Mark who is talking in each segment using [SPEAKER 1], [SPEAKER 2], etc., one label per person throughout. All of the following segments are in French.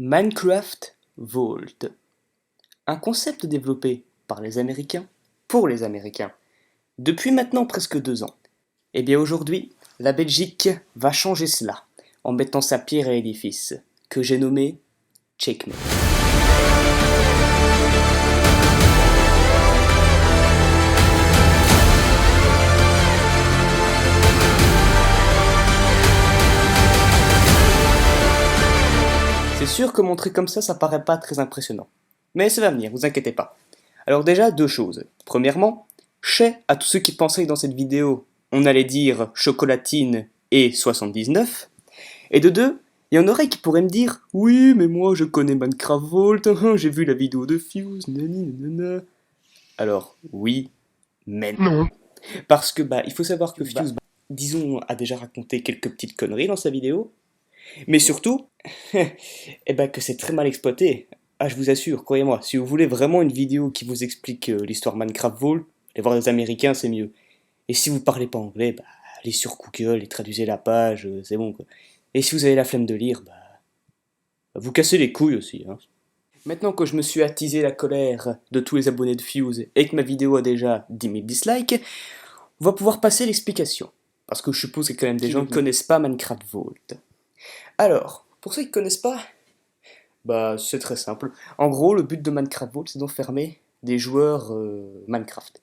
[SPEAKER 1] Minecraft Vault, un concept développé par les Américains pour les Américains depuis maintenant presque 2 ans. Et bien aujourd'hui, la Belgique va changer cela en mettant sa pierre à l'édifice que j'ai nommé Checkmate. C'est sûr que montrer comme ça paraît pas très impressionnant. Mais ça va venir, vous inquiétez pas. Alors déjà, deux choses. Premièrement, à tous ceux qui pensaient que dans cette vidéo, on allait dire chocolatine et 79. Et de deux, il y en aurait qui pourraient me dire « Oui, mais moi je connais Minecraft Vault, j'ai vu la vidéo de Fuse, nanana. » Alors, oui, mais non. Parce que, il faut savoir que Fuse, disons, a déjà raconté quelques petites conneries dans sa vidéo. Mais surtout, que c'est très mal exploité. Ah, je vous assure, croyez-moi, si vous voulez vraiment une vidéo qui vous explique l'histoire Minecraft Vault, allez voir des Américains, c'est mieux. Et si vous parlez pas anglais, allez sur Google et traduisez la page, c'est bon quoi. Et si vous avez la flemme de lire, vous cassez les couilles aussi. Hein. Maintenant que je me suis attisé la colère de tous les abonnés de Fuse et que ma vidéo a déjà 10 000 dislikes, on va pouvoir passer l'explication. Parce que je suppose qu'il y a quand même des gens qui ne connaissent pas Minecraft Vault. Alors, pour ceux qui ne connaissent pas, c'est très simple. En gros, le but de Minecraft Vault, c'est d'enfermer des joueurs Minecraft.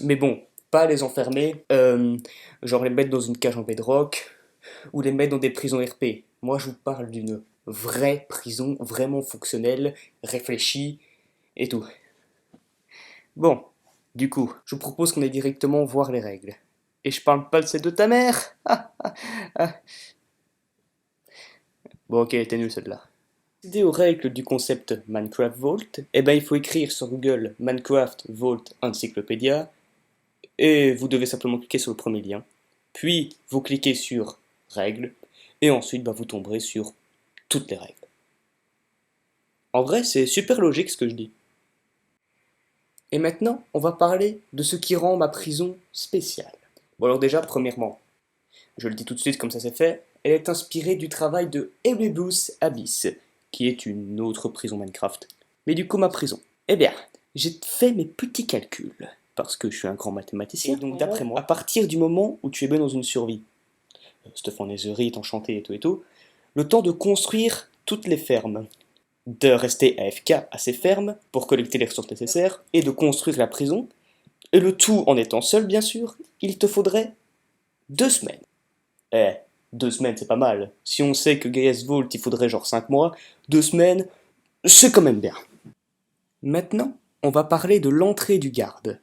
[SPEAKER 1] Mais bon, pas les enfermer, genre les mettre dans une cage en bedrock, ou les mettre dans des prisons RP. Moi, je vous parle d'une vraie prison, vraiment fonctionnelle, réfléchie, et tout. Bon, du coup, je vous propose qu'on aille directement voir les règles. Et je parle pas de celle de ta mère. Bon, ok, t'es nul celle-là. Accéder aux règles du concept Minecraft Vault, il faut écrire sur Google Minecraft Vault Encyclopedia, et vous devez simplement cliquer sur le premier lien, puis vous cliquez sur Règles, et ensuite vous tomberez sur toutes les règles. En vrai, c'est super logique ce que je dis. Et maintenant, on va parler de ce qui rend ma prison spéciale. Bon alors déjà, premièrement, je le dis tout de suite comme ça c'est fait, elle est inspirée du travail de Erebus Abyss, qui est une autre prison Minecraft. Mais du coup, ma prison. J'ai fait mes petits calculs, parce que je suis un grand mathématicien. Et donc d'après moi, à partir du moment où tu es bien dans une survie, stuff en netherite, enchanté et tout, le temps de construire toutes les fermes, de rester AFK à ces fermes pour collecter les ressources nécessaires, et de construire la prison, et le tout en étant seul bien sûr, il te faudrait 2 semaines. 2 semaines c'est pas mal. Si on sait que GS Vault il faudrait genre 5 mois, 2 semaines, c'est quand même bien. Maintenant, on va parler de l'entrée du garde.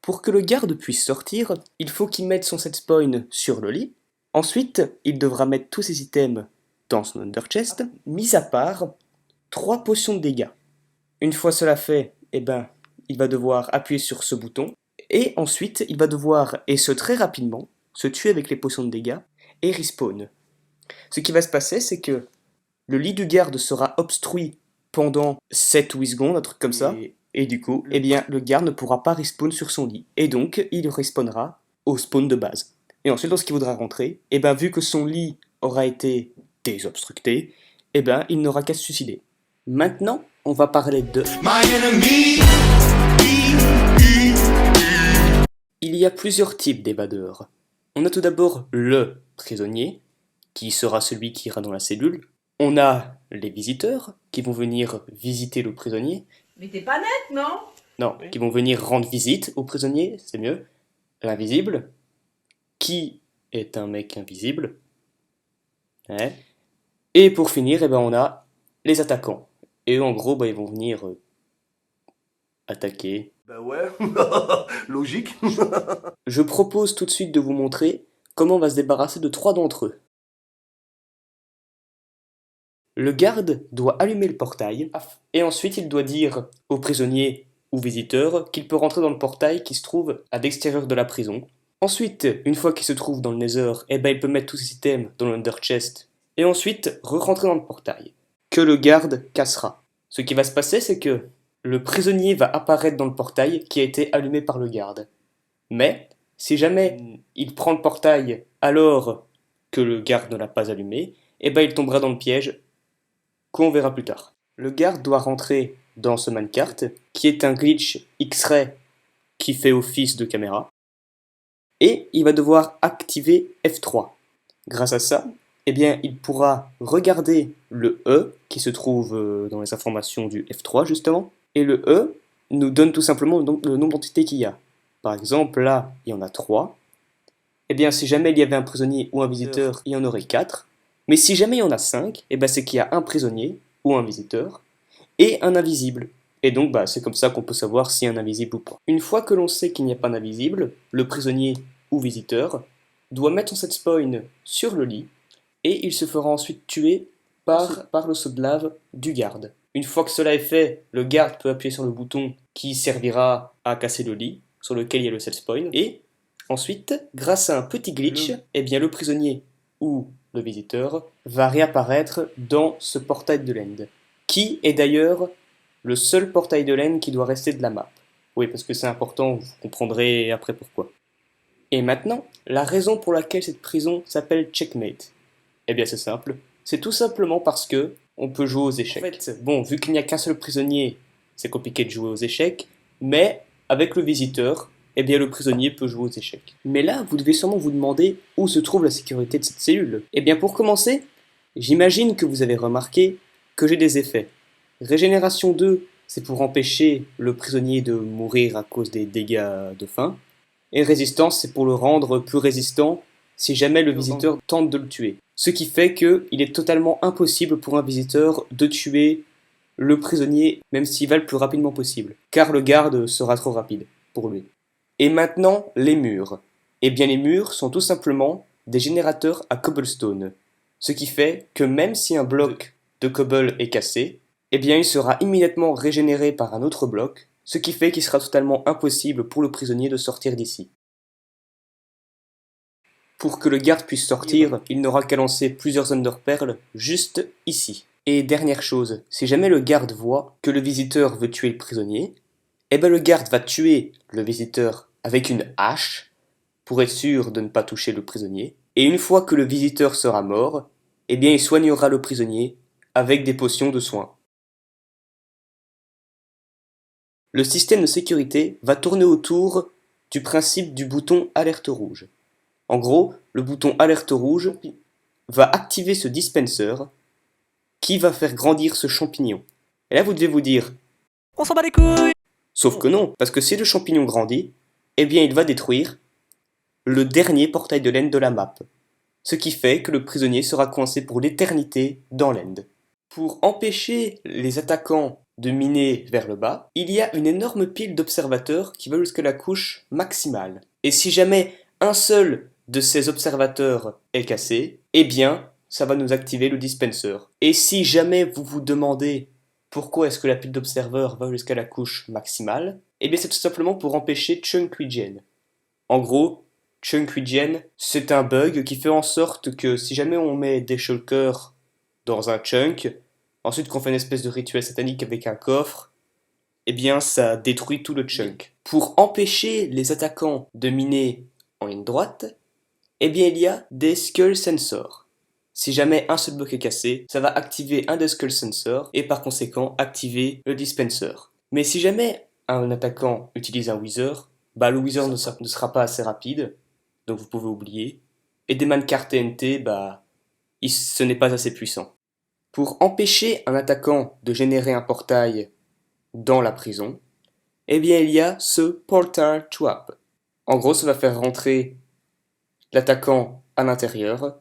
[SPEAKER 1] Pour que le garde puisse sortir, il faut qu'il mette son set spawn sur le lit. Ensuite, il devra mettre tous ses items dans son under chest, mis à part 3 potions de dégâts. Une fois cela fait, il va devoir appuyer sur ce bouton, et ensuite il va devoir, et ce très rapidement, se tuer avec les potions de dégâts, et respawn. Ce qui va se passer, c'est que le lit du garde sera obstruit pendant 7 ou 8 secondes, un truc comme ça, et du coup, le garde ne pourra pas respawn sur son lit, et donc il respawnera au spawn de base. Et ensuite, lorsqu'il voudra rentrer, vu que son lit aura été désobstructé, il n'aura qu'à se suicider. Maintenant, on va parler de... Il y a plusieurs types d'évadeurs. On a tout d'abord le prisonnier, qui sera celui qui ira dans la cellule. On a les visiteurs, qui vont venir visiter le prisonnier.
[SPEAKER 2] Mais t'es pas net, non?
[SPEAKER 1] Non, qui vont venir rendre visite au prisonnier, c'est mieux. L'invisible, qui est un mec invisible. Ouais. Et pour finir, on a les attaquants. Et eux, en gros, ils vont venir attaquer.
[SPEAKER 3] Ouais, logique.
[SPEAKER 1] Je propose tout de suite de vous montrer comment on va se débarrasser de 3 d'entre eux. Le garde doit allumer le portail, et ensuite il doit dire au prisonnier ou visiteur qu'il peut rentrer dans le portail qui se trouve à l'extérieur de la prison. Ensuite, une fois qu'il se trouve dans le nether, il peut mettre tous ses items dans l'under chest, et ensuite re-rentrer dans le portail, que le garde cassera. Ce qui va se passer, c'est que le prisonnier va apparaître dans le portail qui a été allumé par le garde. Mais, si jamais il prend le portail alors que le garde ne l'a pas allumé, et ben il tombera dans le piège qu'on verra plus tard. Le garde doit rentrer dans ce minecart, qui est un glitch X-ray qui fait office de caméra, et il va devoir activer F3. Grâce à ça, eh bien, il pourra regarder le E qui se trouve dans les informations du F3 justement, et le E nous donne tout simplement le nombre d'entités qu'il y a. Par exemple, là, il y en a 3. Eh bien, si jamais il y avait un prisonnier ou un visiteur, il y en aurait 4. Mais si jamais il y en a 5, eh bien, c'est qu'il y a un prisonnier ou un visiteur et un invisible. Et donc, c'est comme ça qu'on peut savoir s'il y a un invisible ou pas. Une fois que l'on sait qu'il n'y a pas d'invisible, le prisonnier ou visiteur doit mettre son set spawn sur le lit et il se fera ensuite tuer par le saut de lave du garde. Une fois que cela est fait, le garde peut appuyer sur le bouton qui servira à casser le lit sur lequel il y a le set spawn et ensuite, grâce à un petit glitch, eh bien, le prisonnier ou le visiteur va réapparaître dans ce portail de l'end, qui est d'ailleurs le seul portail de l'end qui doit rester de la map. Oui, parce que c'est important, vous comprendrez après pourquoi. Et maintenant, la raison pour laquelle cette prison s'appelle Checkmate. Eh bien, c'est simple. C'est tout simplement parce que on peut jouer aux échecs. En fait, bon, vu qu'il n'y a qu'un seul prisonnier, c'est compliqué de jouer aux échecs, mais avec le visiteur, eh bien, le prisonnier peut jouer aux échecs. Mais là, vous devez sûrement vous demander où se trouve la sécurité de cette cellule. Eh bien, pour commencer, j'imagine que vous avez remarqué que j'ai des effets. Régénération 2, c'est pour empêcher le prisonnier de mourir à cause des dégâts de faim. Et résistance, c'est pour le rendre plus résistant si jamais le visiteur tente de le tuer. Ce qui fait qu'il est totalement impossible pour un visiteur de tuer le prisonnier, même s'il va le plus rapidement possible, car le garde sera trop rapide pour lui. Et maintenant, les murs. Eh bien, les murs sont tout simplement des générateurs à cobblestone, ce qui fait que même si un bloc de cobble est cassé, eh bien, il sera immédiatement régénéré par un autre bloc, ce qui fait qu'il sera totalement impossible pour le prisonnier de sortir d'ici. Pour que le garde puisse sortir, il n'aura qu'à lancer plusieurs Underpearls juste ici. Et dernière chose, si jamais le garde voit que le visiteur veut tuer le prisonnier, eh ben le garde va tuer le visiteur avec une hache pour être sûr de ne pas toucher le prisonnier. Et une fois que le visiteur sera mort, eh bien il soignera le prisonnier avec des potions de soins. Le système de sécurité va tourner autour du principe du bouton alerte rouge. En gros, le bouton alerte rouge va activer ce dispenser qui va faire grandir ce champignon. Et là, vous devez vous dire,
[SPEAKER 2] on s'en bat les couilles!
[SPEAKER 1] Sauf que non, parce que si le champignon grandit, eh bien il va détruire le dernier portail de l'end de la map. Ce qui fait que le prisonnier sera coincé pour l'éternité dans l'end. Pour empêcher les attaquants de miner vers le bas, il y a une énorme pile d'observateurs qui va jusqu'à la couche maximale. Et si jamais un seul de ces observateurs est cassé, eh bien, ça va nous activer le dispenser. Et si jamais vous vous demandez pourquoi est-ce que la pile d'observateurs va jusqu'à la couche maximale, eh bien c'est tout simplement pour empêcher Chunk Regen. En gros, Chunk Regen, c'est un bug qui fait en sorte que si jamais on met des shulkers dans un chunk, ensuite qu'on fait une espèce de rituel satanique avec un coffre, eh bien ça détruit tout le chunk. Pour empêcher les attaquants de miner en ligne droite, eh bien il y a des skull sensors. Si jamais un seul bloc est cassé, ça va activer un des skull sensors et par conséquent activer le dispenser. Mais si jamais un attaquant utilise un wither, le wither ne sera pas assez rapide, donc vous pouvez oublier. Et des manecarts TNT, ce n'est pas assez puissant. Pour empêcher un attaquant de générer un portail dans la prison, eh bien il y a ce portal trap. En gros, ça va faire rentrer l'attaquant à l'intérieur,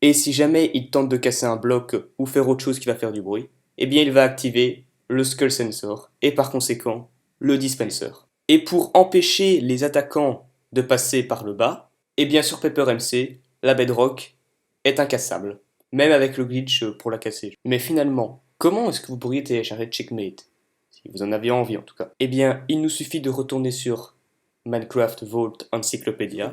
[SPEAKER 1] et si jamais il tente de casser un bloc ou faire autre chose qui va faire du bruit, eh bien il va activer le skull sensor et par conséquent le dispenser. Et pour empêcher les attaquants de passer par le bas, eh bien sur PaperMC, la bedrock est incassable, même avec le glitch pour la casser. Mais finalement, comment est-ce que vous pourriez télécharger Checkmate? Si vous en aviez envie en tout cas. Eh bien, il nous suffit de retourner sur Minecraft Vault Encyclopedia.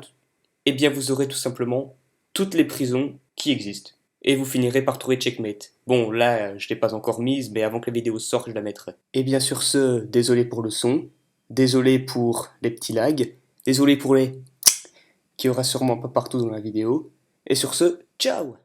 [SPEAKER 1] Eh bien, vous aurez tout simplement toutes les prisons qui existent. Et vous finirez par trouver Checkmate. Bon, là, je l'ai pas encore mise, mais avant que la vidéo sorte, je la mettrai. Et bien sur ce, désolé pour le son, désolé pour les petits lags, désolé pour les qui aura sûrement pas partout dans la vidéo, Et sur ce, ciao!